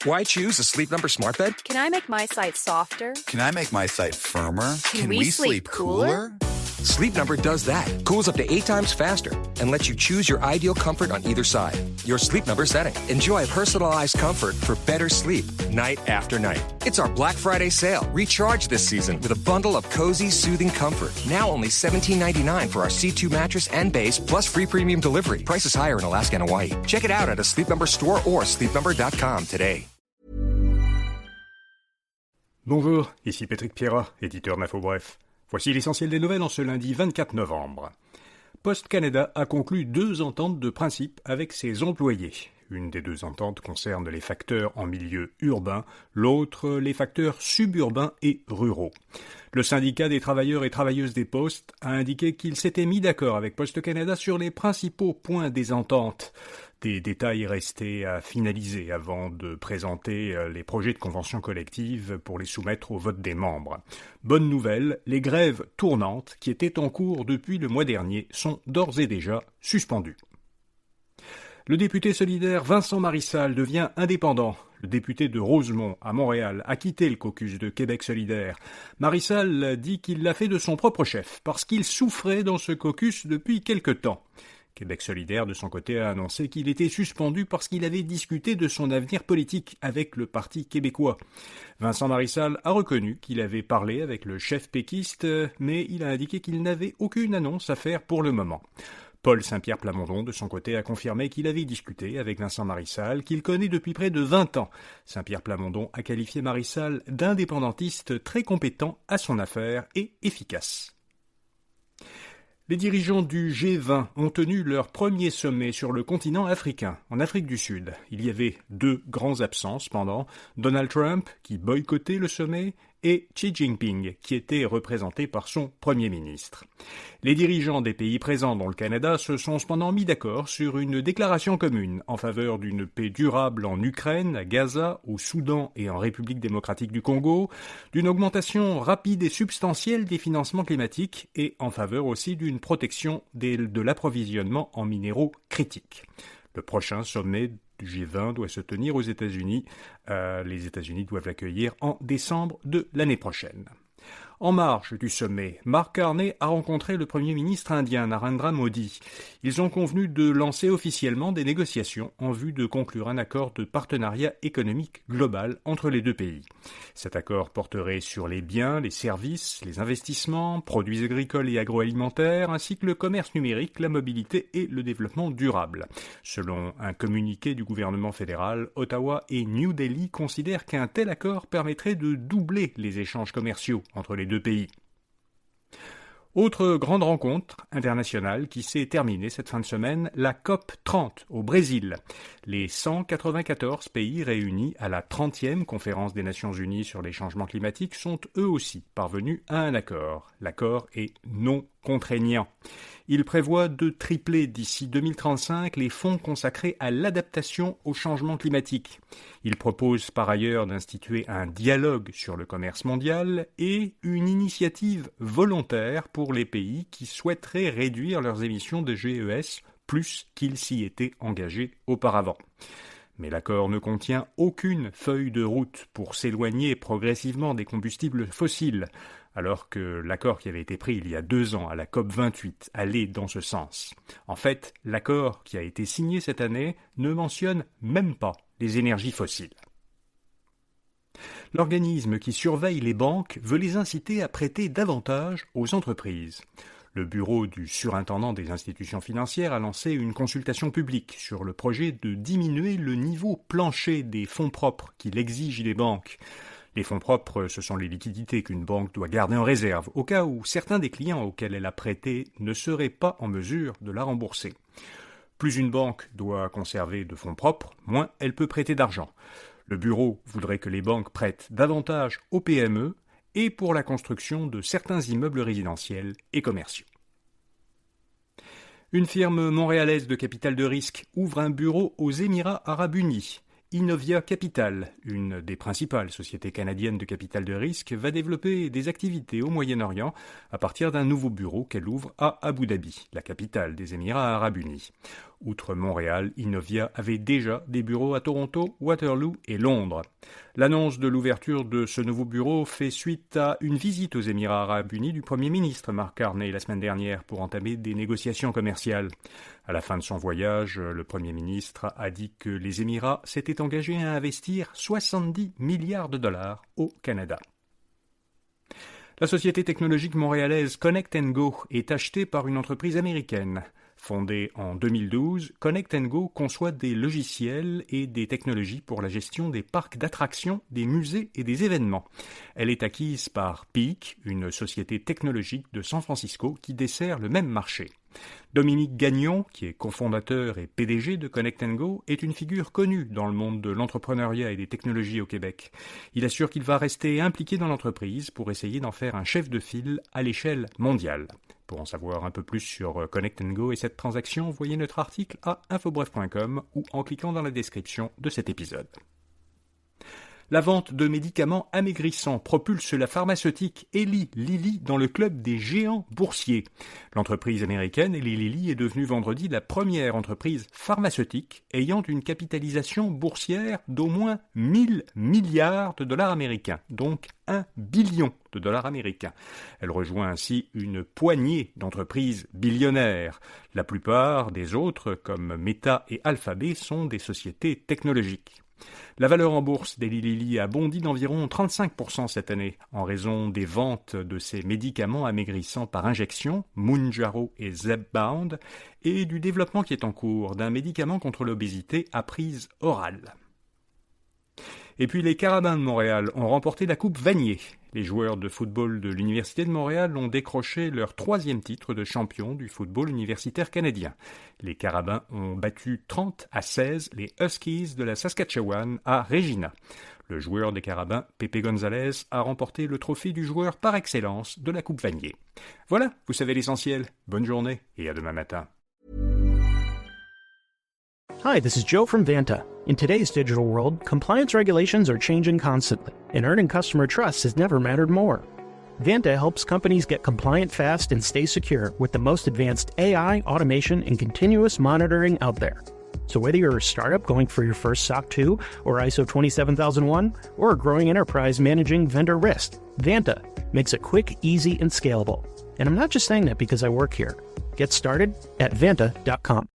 Why choose a Sleep Number smart bed? Can I make my site softer? Can I make my site firmer? Can we sleep cooler? Sleep Number does that. Cools up to 8 times faster and lets you choose your ideal comfort on either side. Your Sleep Number setting. Enjoy personalized comfort for better sleep night after night. It's our Black Friday sale. Recharge this season with a bundle of cozy, soothing comfort. Now only $17.99 for our C2 mattress and base, plus free premium delivery. Prices higher in Alaska and Hawaii. Check it out at a Sleep Number store or sleepnumber.com today. Bonjour, ici Patrick Pierrat, éditeur d'Info Bref. Voici l'essentiel des nouvelles en ce lundi 24 novembre. Post Canada a conclu 2 ententes de principe avec ses employés. Une des 2 ententes concerne les facteurs en milieu urbain, l'autre les facteurs suburbains et ruraux. Le syndicat des travailleurs et travailleuses des postes a indiqué qu'il s'était mis d'accord avec Post Canada sur les principaux points des ententes. Des détails restaient à finaliser avant de présenter les projets de convention collective pour les soumettre au vote des membres. Bonne nouvelle, les grèves tournantes qui étaient en cours depuis le mois dernier sont d'ores et déjà suspendues. Le député solidaire Vincent Marissal devient indépendant. Le député de Rosemont, à Montréal, a quitté le caucus de Québec solidaire. Marissal dit qu'il l'a fait de son propre chef, parce qu'il souffrait dans ce caucus depuis quelque temps. Québec solidaire, de son côté, a annoncé qu'il était suspendu parce qu'il avait discuté de son avenir politique avec le Parti québécois. Vincent Marissal a reconnu qu'il avait parlé avec le chef péquiste, mais il a indiqué qu'il n'avait aucune annonce à faire pour le moment. Paul Saint-Pierre Plamondon, de son côté, a confirmé qu'il avait discuté avec Vincent Marissal, qu'il connaît depuis près de 20 ans. Saint-Pierre Plamondon a qualifié Marissal d'indépendantiste très compétent à son affaire et efficace. Les dirigeants du G20 ont tenu leur premier sommet sur le continent africain, en Afrique du Sud. Il y avait 2 grands absents cependant, Donald Trump, qui boycottait le sommet, et Xi Jinping, qui était représenté par son Premier ministre. Les dirigeants des pays présents dont le Canada se sont cependant mis d'accord sur une déclaration commune en faveur d'une paix durable en Ukraine, à Gaza, au Soudan et en République démocratique du Congo, d'une augmentation rapide et substantielle des financements climatiques et en faveur aussi d'une protection de l'approvisionnement en minéraux critiques. Le prochain sommet du G20 doit se tenir aux États-Unis. Les États-Unis doivent l'accueillir en décembre de l'année prochaine. En marge du sommet, Mark Carney a rencontré le Premier ministre indien Narendra Modi. Ils ont convenu de lancer officiellement des négociations en vue de conclure un accord de partenariat économique global entre les 2 pays. Cet accord porterait sur les biens, les services, les investissements, produits agricoles et agroalimentaires, ainsi que le commerce numérique, la mobilité et le développement durable. Selon un communiqué du gouvernement fédéral, Ottawa et New Delhi considèrent qu'un tel accord permettrait de doubler les échanges commerciaux entre les 2 pays. Autre grande rencontre internationale qui s'est terminée cette fin de semaine, la COP30 au Brésil. Les 194 pays réunis à la 30e conférence des Nations Unies sur les changements climatiques sont eux aussi parvenus à un accord. L'accord est non contraignant. Il prévoit de tripler d'ici 2035 les fonds consacrés à l'adaptation au changement climatique. Il propose par ailleurs d'instituer un dialogue sur le commerce mondial et une initiative volontaire pour les pays qui souhaiteraient réduire leurs émissions de GES plus qu'ils s'y étaient engagés auparavant. Mais l'accord ne contient aucune feuille de route pour s'éloigner progressivement des combustibles fossiles, alors que l'accord qui avait été pris il y a 2 ans à la COP28 allait dans ce sens. En fait, l'accord qui a été signé cette année ne mentionne même pas les énergies fossiles. L'organisme qui surveille les banques veut les inciter à prêter davantage aux entreprises. Le bureau du surintendant des institutions financières a lancé une consultation publique sur le projet de diminuer le niveau plancher des fonds propres qu'il exige des banques. Les fonds propres, ce sont les liquidités qu'une banque doit garder en réserve, au cas où certains des clients auxquels elle a prêté ne seraient pas en mesure de la rembourser. Plus une banque doit conserver de fonds propres, moins elle peut prêter d'argent. Le bureau voudrait que les banques prêtent davantage aux PME et pour la construction de certains immeubles résidentiels et commerciaux. Une firme montréalaise de capital de risque ouvre un bureau aux Émirats arabes unis. Innovia Capital, une des principales sociétés canadiennes de capital de risque, va développer des activités au Moyen-Orient à partir d'un nouveau bureau qu'elle ouvre à Abu Dhabi, la capitale des Émirats arabes unis. Outre Montréal, Innovia avait déjà des bureaux à Toronto, Waterloo et Londres. L'annonce de l'ouverture de ce nouveau bureau fait suite à une visite aux Émirats arabes unis du Premier ministre Mark Carney la semaine dernière pour entamer des négociations commerciales. À la fin de son voyage, le Premier ministre a dit que les Émirats s'étaient engagés à investir 70 milliards de dollars au Canada. La société technologique montréalaise Connect & Go est achetée par une entreprise américaine. Fondée en 2012, Connect & Go conçoit des logiciels et des technologies pour la gestion des parcs d'attractions, des musées et des événements. Elle est acquise par Peak, une société technologique de San Francisco qui dessert le même marché. Dominique Gagnon, qui est cofondateur et PDG de Connect & Go, est une figure connue dans le monde de l'entrepreneuriat et des technologies au Québec. Il assure qu'il va rester impliqué dans l'entreprise pour essayer d'en faire un chef de file à l'échelle mondiale. Pour en savoir un peu plus sur Connect & Go et cette transaction, voyez notre article à infobref.com ou en cliquant dans la description de cet épisode. La vente de médicaments amaigrissants propulse la pharmaceutique Eli Lilly dans le club des géants boursiers. L'entreprise américaine Eli Lilly est devenue vendredi la première entreprise pharmaceutique ayant une capitalisation boursière d'au moins 1000 milliards de dollars américains, donc 1 billion de dollars américains. Elle rejoint ainsi une poignée d'entreprises billionnaires. La plupart des autres, comme Meta et Alphabet, sont des sociétés technologiques. La valeur en bourse d'Eli Lilly a bondi d'environ 35% cette année en raison des ventes de ces médicaments amaigrissants par injection, Mounjaro et Zepbound, et du développement qui est en cours d'un médicament contre l'obésité à prise orale. Et puis les Carabins de Montréal ont remporté la Coupe Vanier. Les joueurs de football de l'Université de Montréal ont décroché leur 3e titre de champion du football universitaire canadien. Les Carabins ont battu 30-16 les Huskies de la Saskatchewan à Regina. Le joueur des Carabins, Pepe Gonzalez, a remporté le trophée du joueur par excellence de la Coupe Vanier. Voilà, vous savez l'essentiel. Bonne journée et à demain matin. Hi, this is Joe from Vanta. In today's digital world, compliance regulations are changing constantly, and earning customer trust has never mattered more. Vanta helps companies get compliant fast and stay secure with the most advanced AI, automation, and continuous monitoring out there. So whether you're a startup going for your first SOC 2 or ISO 27001, or a growing enterprise managing vendor risk, Vanta makes it quick, easy, and scalable. And I'm not just saying that because I work here. Get started at Vanta.com.